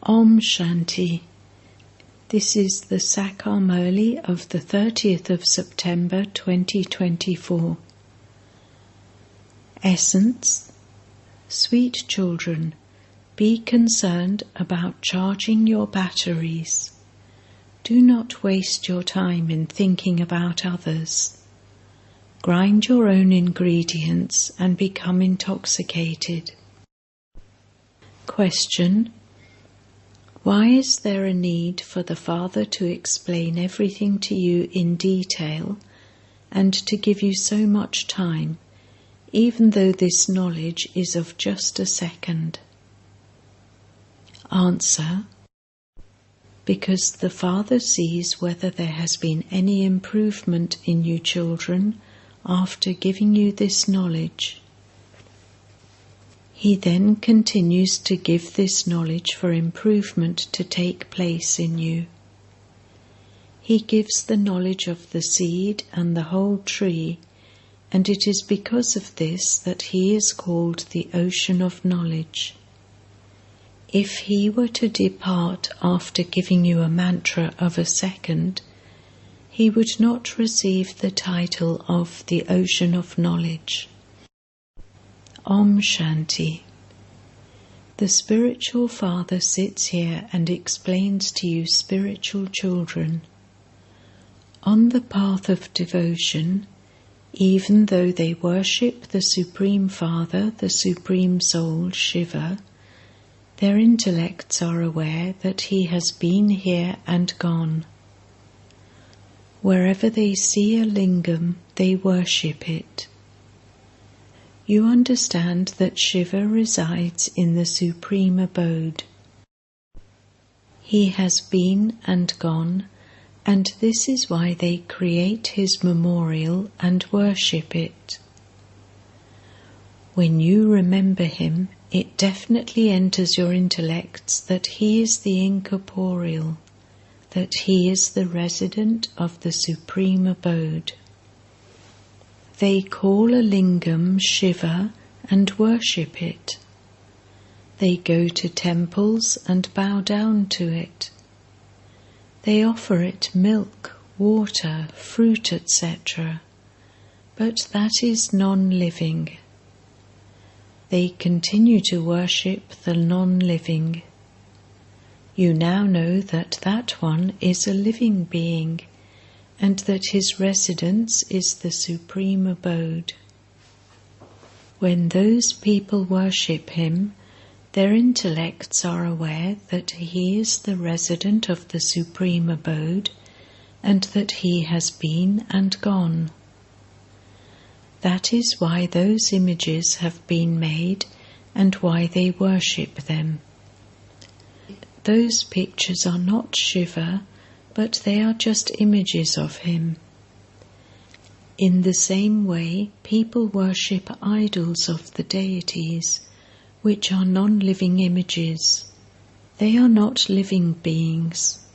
Om Shanti. This is the Sakar Murli of the 30th of September 2024. Essence. Sweet children, be concerned about charging your batteries. Do not waste your time in thinking about others. Grind your own ingredients and become intoxicated. Question. Why is there a need for the Father to explain everything to you in detail and to give you so much time, even though this knowledge is of just a second? Answer. Because the Father sees whether there has been any improvement in you children after giving you this knowledge. He then continues to give this knowledge for improvement to take place in you. He gives the knowledge of the seed and the whole tree, and it is because of this that he is called the ocean of knowledge. If he were to depart after giving you a mantra of a second, he would not receive the title of the ocean of knowledge. Om Shanti. The spiritual Father sits here and explains to you spiritual children. On the path of devotion, even though they worship the Supreme Father, the Supreme Soul, Shiva, their intellects are aware that he has been here and gone. Wherever they see a lingam, they worship it. You understand that Shiva resides in the supreme abode. He has been and gone, and this is why they create his memorial and worship it. When you remember him, it definitely enters your intellects that he is the incorporeal, that he is the resident of the supreme abode. They call a lingam Shiva and worship it. They go to temples and bow down to it. They offer it milk, water, fruit, etc. But that is non-living. They continue to worship the non-living. You now know that that one is a living being, and that his residence is the supreme abode. When those people worship him, their intellects are aware that he is the resident of the supreme abode, and that he has been and gone. That is why those images have been made and why they worship them. Those pictures are not Shiva, but they are just images of him. In the same way, people worship idols of the deities, which are non-living images. They are not living beings.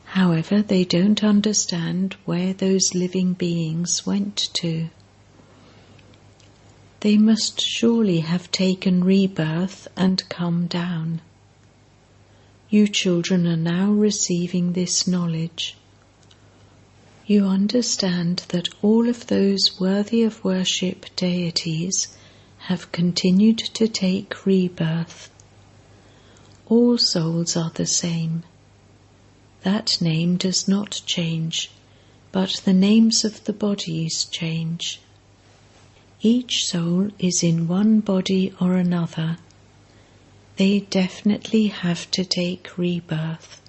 However, they don't understand where those living beings went to. They must surely have taken rebirth and come down. You children are now receiving this knowledge. You understand that all of those worthy of worship deities have continued to take rebirth. All souls are the same. That name does not change, but the names of the bodies change. Each soul is in one body or another. They definitely have to take rebirth.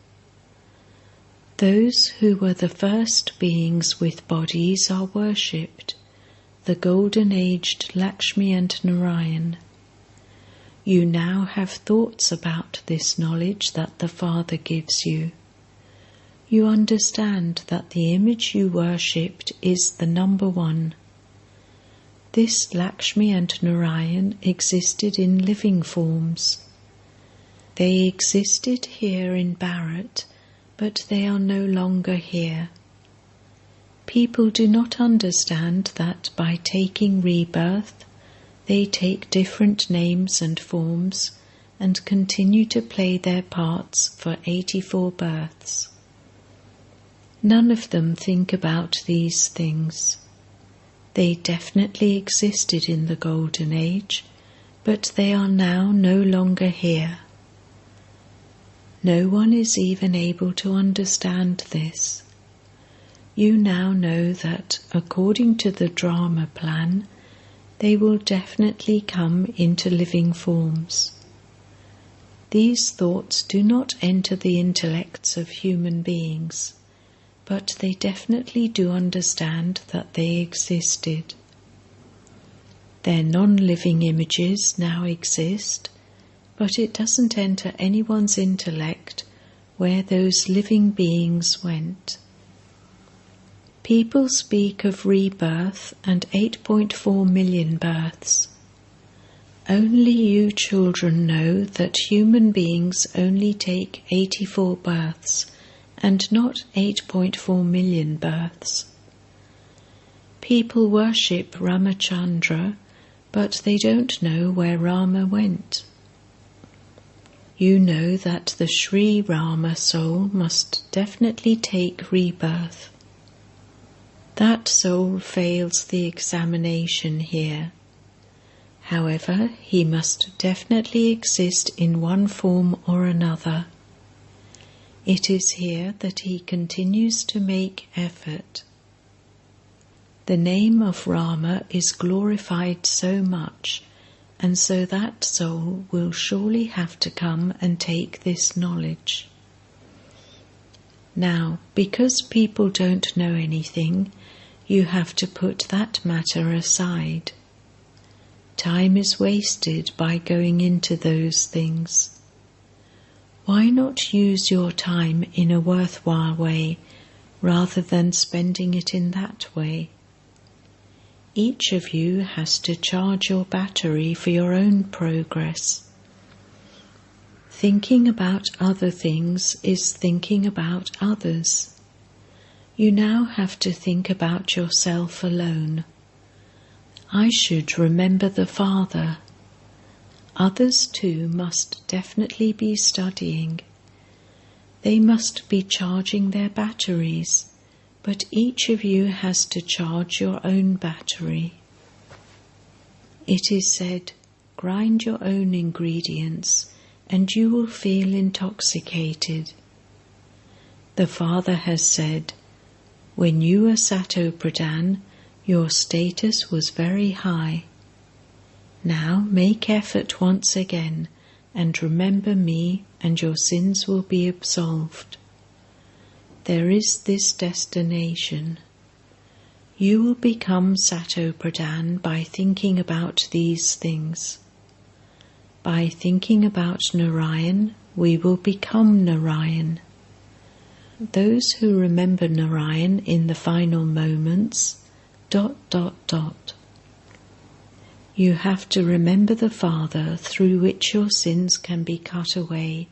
Those who were the first beings with bodies are worshipped, the golden-aged Lakshmi and Narayan. You now have thoughts about this knowledge that the Father gives you. You understand that the image you worshipped is the number one. This Lakshmi and Narayan existed in living forms. They existed here in Bharat, but they are no longer here. People do not understand that by taking rebirth, they take different names and forms and continue to play their parts for 84 births. None of them think about these things. They definitely existed in the Golden Age, but they are now no longer here. No one is even able to understand this. You now know that, according to the drama plan, they will definitely come into living forms. These thoughts do not enter the intellects of human beings, but they definitely do understand that they existed. Their non-living images now exist, but it doesn't enter anyone's intellect where those living beings went. People speak of rebirth and 8.4 million births. Only you children know that human beings only take 84 births and not 8.4 million births. People worship Ramachandra, but they don't know where Rama went. You know that the Sri Rama soul must definitely take rebirth. That soul fails the examination here. However, he must definitely exist in one form or another. It is here that he continues to make effort. The name of Rama is glorified so much, and so that soul will surely have to come and take this knowledge. Now, because people don't know anything, you have to put that matter aside. Time is wasted by going into those things. Why not use your time in a worthwhile way rather than spending it in that way? Each of you has to charge your battery for your own progress. Thinking about other things is thinking about others. You now have to think about yourself alone. I should remember the Father. Others too must definitely be studying. They must be charging their batteries. But each of you has to charge your own battery. It is said, grind your own ingredients and you will feel intoxicated. The Father has said, when you were Sato Pradhan, your status was very high. Now make effort once again and remember me and your sins will be absolved. There is this destination. You will become Sato Pradhan by thinking about these things. By thinking about Narayan, we will become Narayan. Those who remember Narayan in the final moments, ... You have to remember the Father through which your sins can be cut away,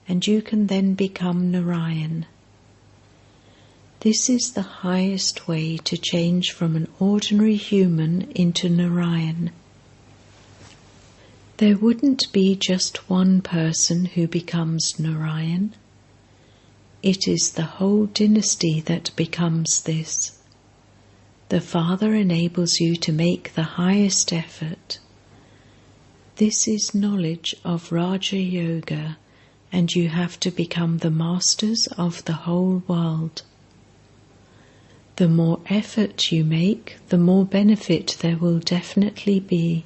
and you can then become Narayan. This is the highest way to change from an ordinary human into Narayan. There wouldn't be just one person who becomes Narayan. It is the whole dynasty that becomes this. The Father enables you to make the highest effort. This is knowledge of Raja Yoga, and you have to become the masters of the whole world. The more effort you make, the more benefit there will definitely be.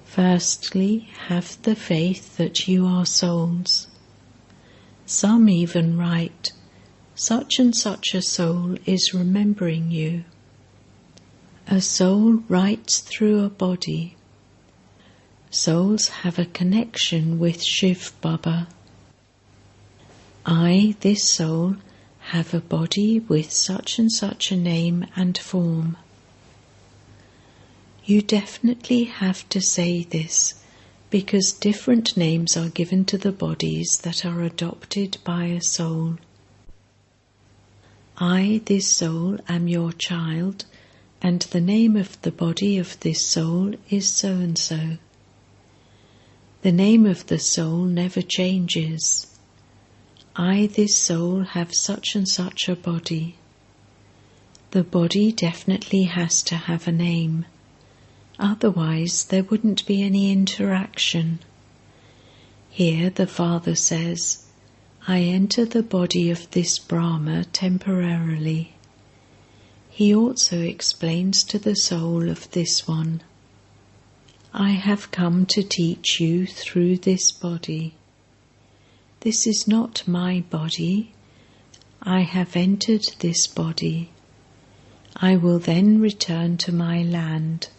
Firstly, have the faith that you are souls. Some even write, such and such a soul is remembering you. A soul writes through a body. Souls have a connection with shivbaba. I, this soul, have a body with such and such a name and form. You definitely have to say this, because different names are given to the bodies that are adopted by a soul. I, this soul, am your child, and the name of the body of this soul is so-and-so. The name of the soul never changes. I, this soul, have such and such a body. The body definitely has to have a name. Otherwise, there wouldn't be any interaction. Here the Father says, I enter the body of this Brahma temporarily. He also explains to the soul of this one, I have come to teach you through this body. This is not my body. I have entered this body. I will then return to my land.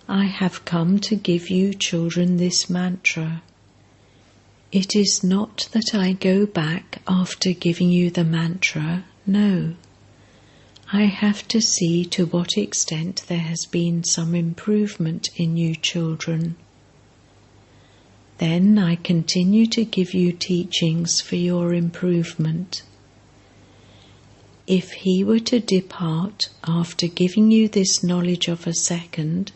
I have come to give you children this mantra. It is not that I go back after giving you the mantra, no. I have to see to what extent there has been some improvement in you children. Then I continue to give you teachings for your improvement. If he were to depart after giving you this knowledge of a second,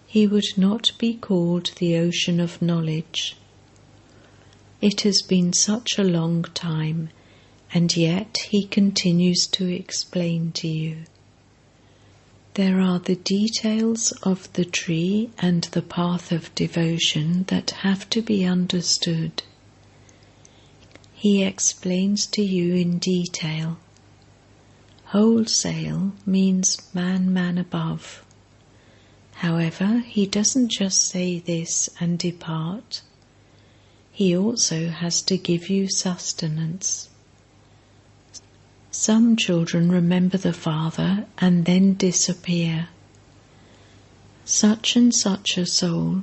he would not be called the ocean of knowledge. It has been such a long time, and yet he continues to explain to you. There are the details of the tree and the path of devotion that have to be understood. He explains to you in detail. Wholesale means man above. However, he doesn't just say this and depart. He also has to give you sustenance. Some children remember the Father and then disappear. Such and such a soul,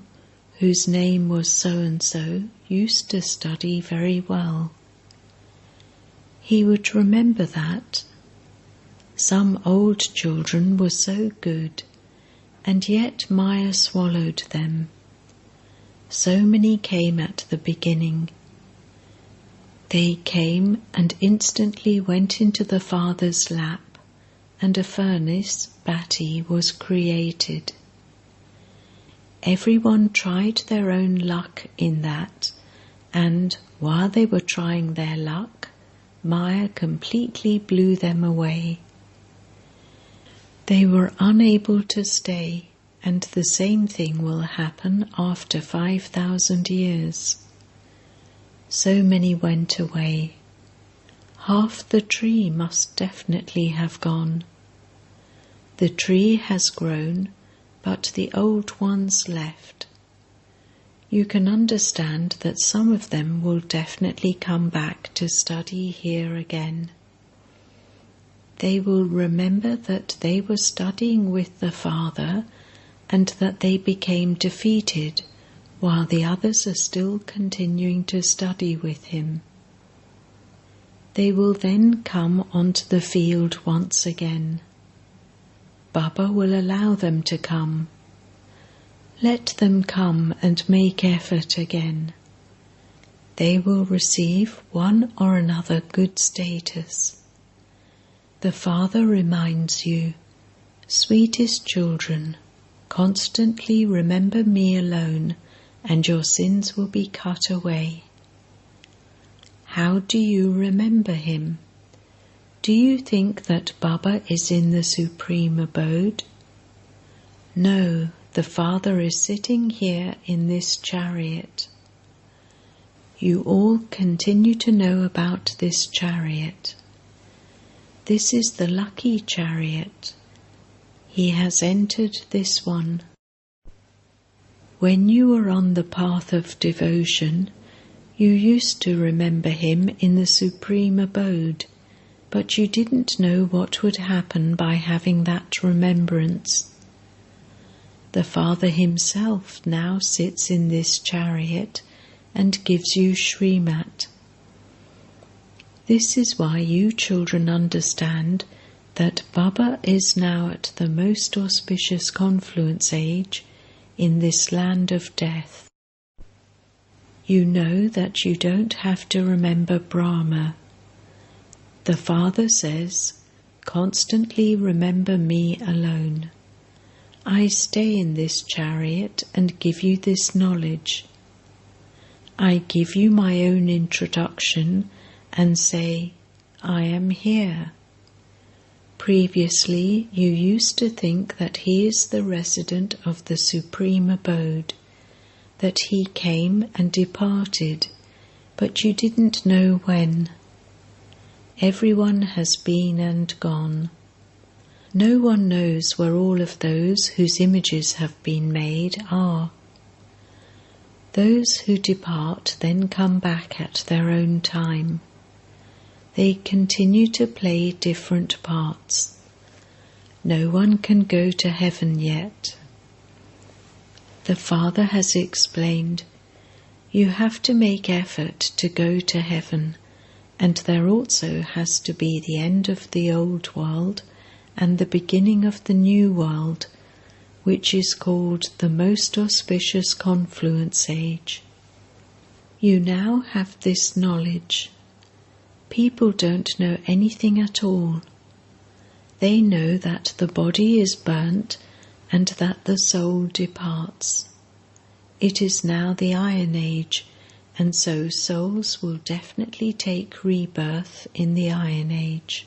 whose name was so-and-so, used to study very well. He would remember that. Some old children were so good, and yet Maya swallowed them. So many came at the beginning. They came and instantly went into the Father's lap, and a furnace, Bhatti, was created. Everyone tried their own luck in that, and while they were trying their luck, Maya completely blew them away. They were unable to stay, and the same thing will happen after 5,000 years. So many went away. Half the tree must definitely have gone. The tree has grown, but the old ones left. You can understand that some of them will definitely come back to study here again. They will remember that they were studying with the Father and that they became defeated while the others are still continuing to study with him. They will then come onto the field once again. Baba will allow them to come. Let them come and make effort again. They will receive one or another good status. The Father reminds you, sweetest children, constantly remember me alone, and your sins will be cut away. How do you remember him? Do you think that Baba is in the supreme abode? No, the Father is sitting here in this chariot. You all continue to know about this chariot. This is the lucky chariot. He has entered this one. When you were on the path of devotion, you used to remember him in the supreme abode, but you didn't know what would happen by having that remembrance. The Father himself now sits in this chariot and gives you Srimat. This is why you children understand that Baba is now at the most auspicious confluence age in this land of death. You know that you don't have to remember Brahma. The Father says, constantly remember me alone. I stay in this chariot and give you this knowledge. I give you my own introduction and say, I am here. Previously, you used to think that he is the resident of the supreme abode, that he came and departed, but you didn't know when. Everyone has been and gone. No one knows where all of those whose images have been made are. Those who depart then come back at their own time. They continue to play different parts. No one can go to heaven yet. The Father has explained, you have to make effort to go to heaven, and there also has to be the end of the old world and the beginning of the new world, which is called the most auspicious confluence age. You now have this knowledge. People don't know anything at all. They know that the body is burnt and that the soul departs. It is now the Iron Age, and so souls will definitely take rebirth in the Iron Age.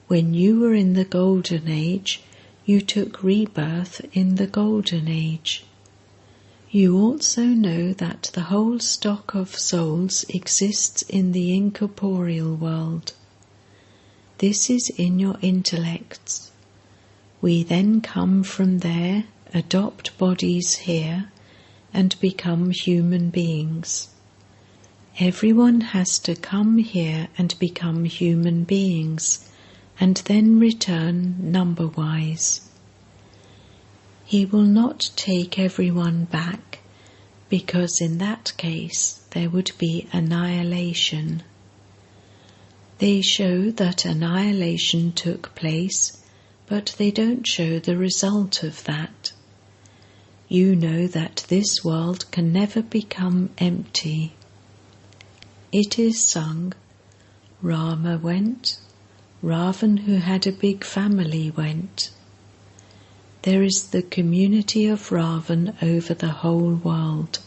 When you were in the Golden Age, you took rebirth in the Golden Age. You also know that the whole stock of souls exists in the incorporeal world. This is in your intellects. We then come from there, adopt bodies here, and become human beings. Everyone has to come here and become human beings, and then return number-wise. He will not take everyone back, because in that case there would be annihilation. They show that annihilation took place, but they don't show the result of that. You know that this world can never become empty. It is sung, Rama went, Ravan who had a big family went. There is the community of Ravan over the whole world.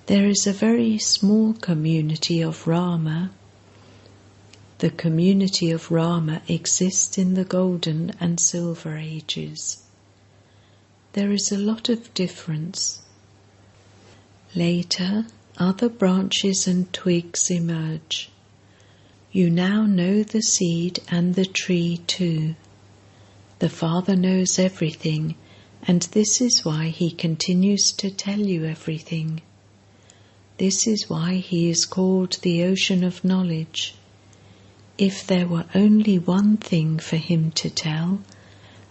There is a very small community of Rama. The community of Rama exists in the Golden and Silver Ages. There is a lot of difference. Later, other branches and twigs emerge. You now know the seed and the tree too. The Father knows everything, and this is why He continues to tell you everything. This is why He is called the Ocean of Knowledge. If there were only one thing for Him to tell,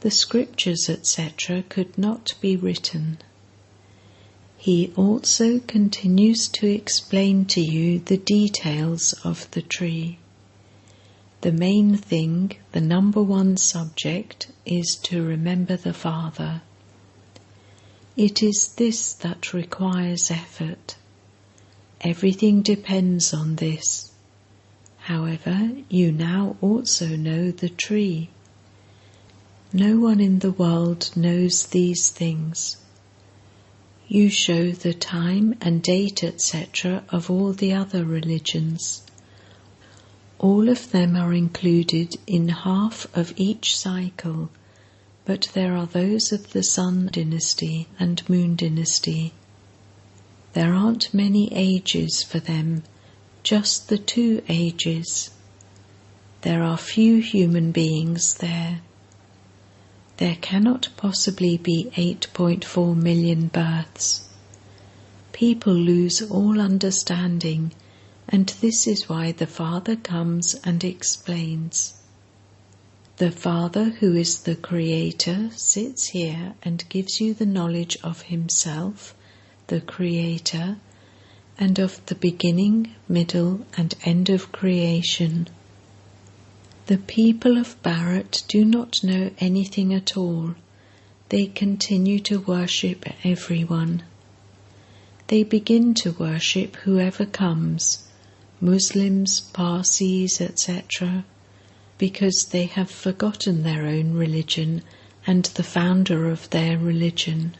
the scriptures, etc., could not be written. He also continues to explain to you the details of the tree. The main thing, the number one subject, is to remember the Father. It is this that requires effort. Everything depends on this. However, you now also know the tree. No one in the world knows these things. You show the time and date, etc., of all the other religions. All of them are included in half of each cycle, but there are those of the Sun dynasty and Moon dynasty. There aren't many ages for them, just the 2 ages. There are few human beings there. There cannot possibly be 8.4 million births. People lose all understanding, and this is why the Father comes and explains. The Father, who is the Creator, sits here and gives you the knowledge of Himself, the Creator, and of the beginning, middle, and end of creation. The people of Bharat do not know anything at all. They continue to worship everyone. They begin to worship whoever comes, Muslims, Parsis, etc., because they have forgotten their own religion and the founder of their religion.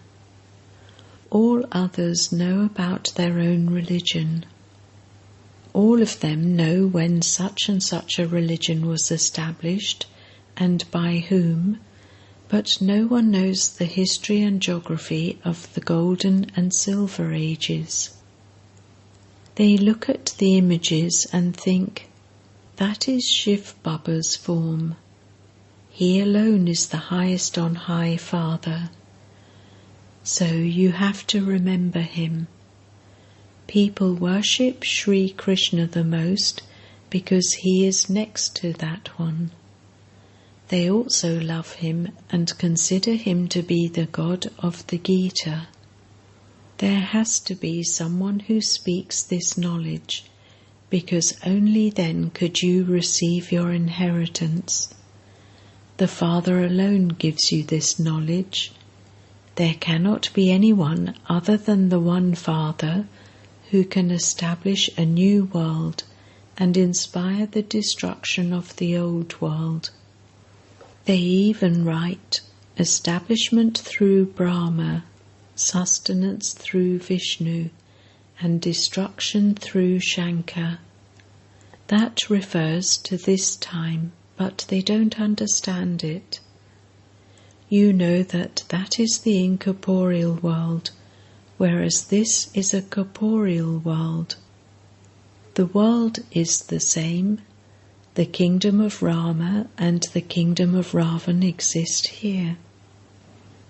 all others know about their own religion. All of them know when such and such a religion was established and by whom, but no one knows the history and geography of the Golden and Silver Ages. They look at the images and think, that is Shivbaba's form. He alone is the highest on high Father. So you have to remember him. People worship Sri Krishna the most because he is next to that one. They also love him and consider him to be the God of the Gita. There has to be someone who speaks this knowledge, because only then could you receive your inheritance. The Father alone gives you this knowledge. There cannot be anyone other than the one Father who can establish a new world and inspire the destruction of the old world. They even write, establishment through Brahma, sustenance through Vishnu, and destruction through Shankar. That refers to this time, but they don't understand it. You know that that is the incorporeal world, whereas this is a corporeal world. The world is the same. The kingdom of Rama and the kingdom of Ravan exist here.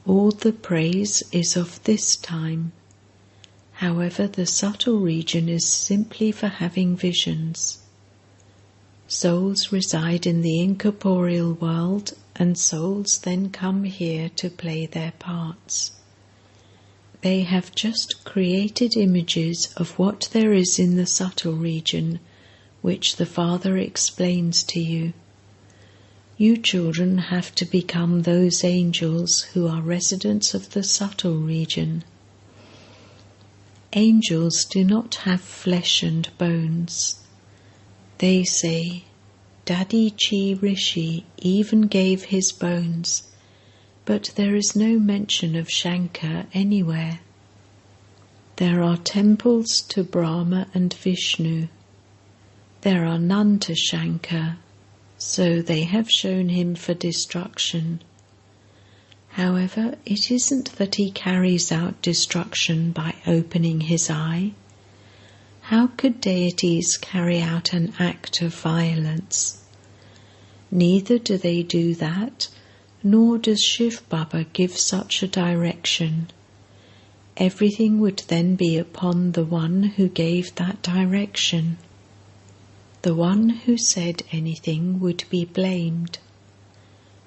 All the praise is of this time. However, the subtle region is simply for having visions. Souls reside in the incorporeal world, and souls then come here to play their parts. They have just created images of what there is in the subtle region, which the Father explains to you. You children have to become those angels who are residents of the subtle region. Angels do not have flesh and bones. They say, Daddy Chi Rishi even gave his bones, but there is no mention of Shankar anywhere. There are temples to Brahma and Vishnu. There are none to Shankar, so they have shown him for destruction. However, it isn't that he carries out destruction by opening his eye. How could deities carry out an act of violence? Neither do they do that, nor does Shivbaba give such a direction. Everything would then be upon the one who gave that direction. The one who said anything would be blamed.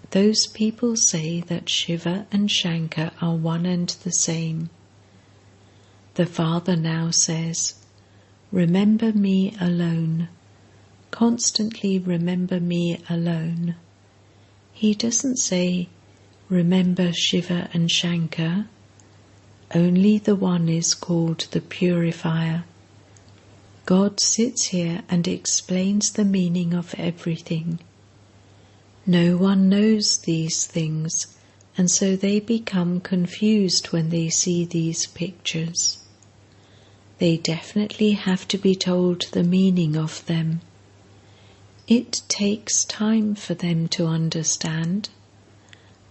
Those people say that Shiva and Shankar are one and the same. The Father now says, remember me alone. Constantly remember me alone. He doesn't say, remember Shiva and Shankar. Only the one is called the purifier. God sits here and explains the meaning of everything. No one knows these things, and so they become confused when they see these pictures. They definitely have to be told the meaning of them. It takes time for them to understand.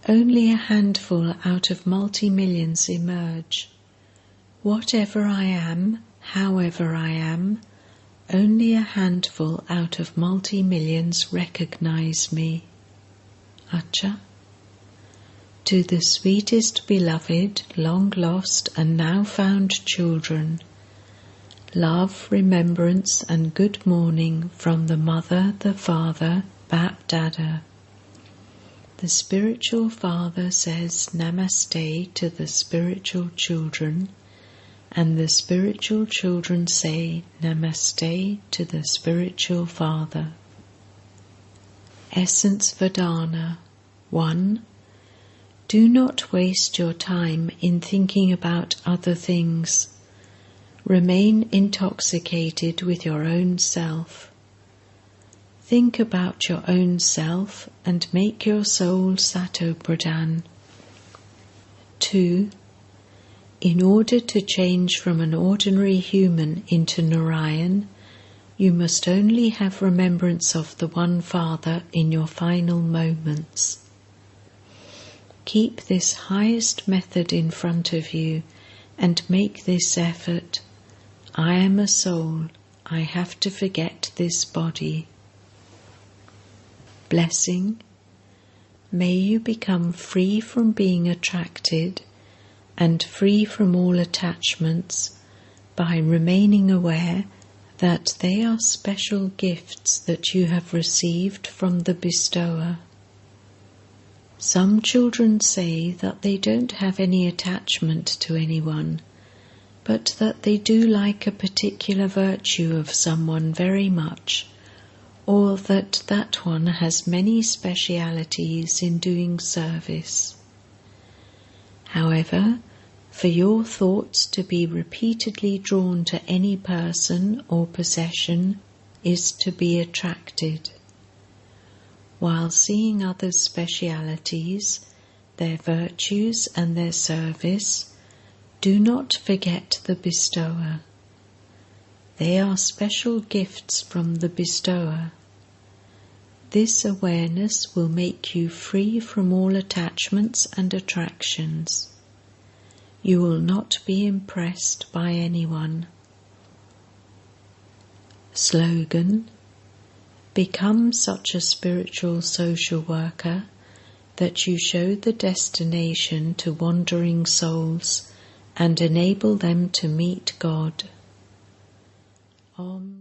Only a handful out of multi-millions emerge. Whatever I am, however I am, only a handful out of multi-millions recognize me. Acha. To the sweetest beloved, long lost and now found children, love, remembrance and good morning from the Mother, the Father, BapDada. The spiritual Father says Namaste to the spiritual children, and the spiritual children say Namaste to the spiritual Father. Essence Vedana 1. Do not waste your time in thinking about other things. Remain intoxicated with your own self. Think about your own self and make your soul Sato Pradhan. 2. In order to change from an ordinary human into Narayan, you must only have remembrance of the One Father in your final moments. Keep this highest method in front of you and make this effort. I am a soul. I have to forget this body. Blessing. May you become free from being attracted and free from all attachments by remaining aware that they are special gifts that you have received from the bestower. Some children say that they don't have any attachment to anyone, but that they do like a particular virtue of someone very much, or that that one has many specialities in doing service. However, for your thoughts to be repeatedly drawn to any person or possession is to be attracted. While seeing others' specialities, their virtues and their service, do not forget the bestower. They are special gifts from the bestower. This awareness will make you free from all attachments and attractions. You will not be impressed by anyone. Slogan: become such a spiritual social worker that you show the destination to wandering souls and enable them to meet God. Om